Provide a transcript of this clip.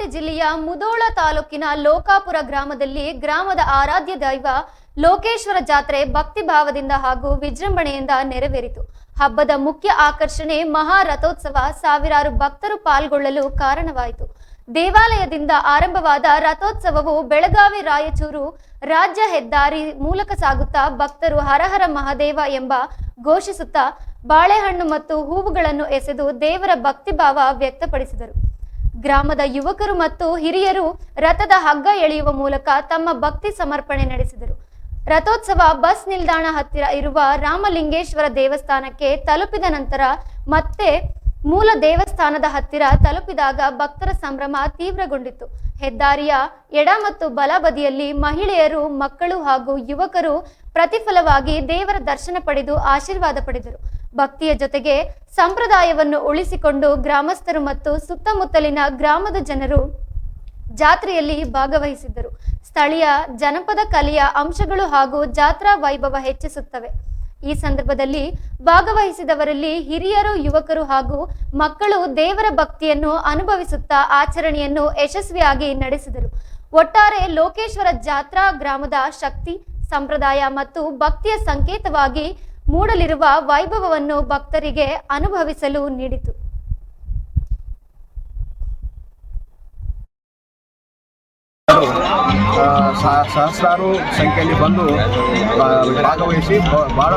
ಬಾಗಲಕೋಟೆ ಜಿಲ್ಲೆಯ ಮುಧೋಳ ತಾಲೂಕಿನ ಲೋಕಾಪುರ ಗ್ರಾಮದಲ್ಲಿ ಗ್ರಾಮದ ಆರಾಧ್ಯ ದೈವ ಲೋಕೇಶ್ವರ ಜಾತ್ರೆ ಭಕ್ತಿ ಭಾವದಿಂದ ಹಾಗೂ ವಿಜೃಂಭಣೆಯಿಂದ ನೆರವೇರಿತು. ಹಬ್ಬದ ಮುಖ್ಯ ಆಕರ್ಷಣೆ ಮಹಾ ರಥೋತ್ಸವ ಸಾವಿರಾರು ಭಕ್ತರು ಪಾಲ್ಗೊಳ್ಳಲು ಕಾರಣವಾಯಿತು. ದೇವಾಲಯದಿಂದ ಆರಂಭವಾದ ರಥೋತ್ಸವವು ಬೆಳಗಾವಿ ರಾಯಚೂರು ರಾಜ್ಯ ಹೆದ್ದಾರಿ ಮೂಲಕ ಸಾಗುತ್ತಾ ಭಕ್ತರು ಹರಹರ ಮಹಾದೇವ ಎಂಬ ಘೋಷಿಸುತ್ತಾ ಬಾಳೆಹಣ್ಣು ಮತ್ತು ಹೂವುಗಳನ್ನು ಎಸೆದು ದೇವರ ಭಕ್ತಿಭಾವ ವ್ಯಕ್ತಪಡಿಸಿದರು. ಗ್ರಾಮದ ಯುವಕರು ಮತ್ತು ಹಿರಿಯರು ರಥದ ಹಗ್ಗ ಎಳೆಯುವ ಮೂಲಕ ತಮ್ಮ ಭಕ್ತಿ ಸಮರ್ಪಣೆ ನಡೆಸಿದರು. ರಥೋತ್ಸವ ಬಸ್ ನಿಲ್ದಾಣ ಹತ್ತಿರ ಇರುವ ರಾಮಲಿಂಗೇಶ್ವರ ದೇವಸ್ಥಾನಕ್ಕೆ ತಲುಪಿದ ನಂತರ ಮತ್ತೆ ಮೂಲ ದೇವಸ್ಥಾನದ ಹತ್ತಿರ ತಲುಪಿದಾಗ ಭಕ್ತರ ಸಂಭ್ರಮ ತೀವ್ರಗೊಂಡಿತು. ಹೆದ್ದಾರಿಯ ಎಡ ಮತ್ತು ಬಲ ಬದಿಯಲ್ಲಿ ಮಹಿಳೆಯರು, ಮಕ್ಕಳು ಹಾಗೂ ಯುವಕರು ಪ್ರತಿಫಲವಾಗಿ ದೇವರ ದರ್ಶನ ಪಡೆದು ಆಶೀರ್ವಾದ ಪಡೆದರು. ಭಕ್ತಿಯ ಜೊತೆಗೆ ಸಂಪ್ರದಾಯವನ್ನು ಉಳಿಸಿಕೊಂಡು ಗ್ರಾಮಸ್ಥರು ಮತ್ತು ಸುತ್ತಮುತ್ತಲಿನ ಗ್ರಾಮದ ಜನರು ಜಾತ್ರೆಯಲ್ಲಿ ಭಾಗವಹಿಸಿದ್ದರು. ಸ್ಥಳೀಯ ಜನಪದ ಕಲೆಯ ಅಂಶಗಳು ಹಾಗೂ ಜಾತ್ರಾ ವೈಭವ ಹೆಚ್ಚಿಸುತ್ತವೆ. ಈ ಸಂದರ್ಭದಲ್ಲಿ ಭಾಗವಹಿಸಿದವರಲ್ಲಿ ಹಿರಿಯರು, ಯುವಕರು ಹಾಗೂ ಮಕ್ಕಳು ದೇವರ ಭಕ್ತಿಯನ್ನು ಅನುಭವಿಸುತ್ತಾ ಆಚರಣೆಯನ್ನು ಯಶಸ್ವಿಯಾಗಿ ನಡೆಸಿದರು. ಒಟ್ಟಾರೆ ಲೋಕೇಶ್ವರ ಜಾತ್ರಾ ಗ್ರಾಮದ ಶಕ್ತಿ, ಸಂಪ್ರದಾಯ ಮತ್ತು ಭಕ್ತಿಯ ಸಂಕೇತವಾಗಿ ಮೂಡಲಿರುವ ವೈಭವವನ್ನು ಭಕ್ತರಿಗೆ ಅನುಭವಿಸಲು ನೀಡಿತು. ಸಹಸ್ರಾರು ಸಂಖ್ಯೆಯಲ್ಲಿ ಬಂದು ಭಾಗವಹಿಸಿ ಬಹಳ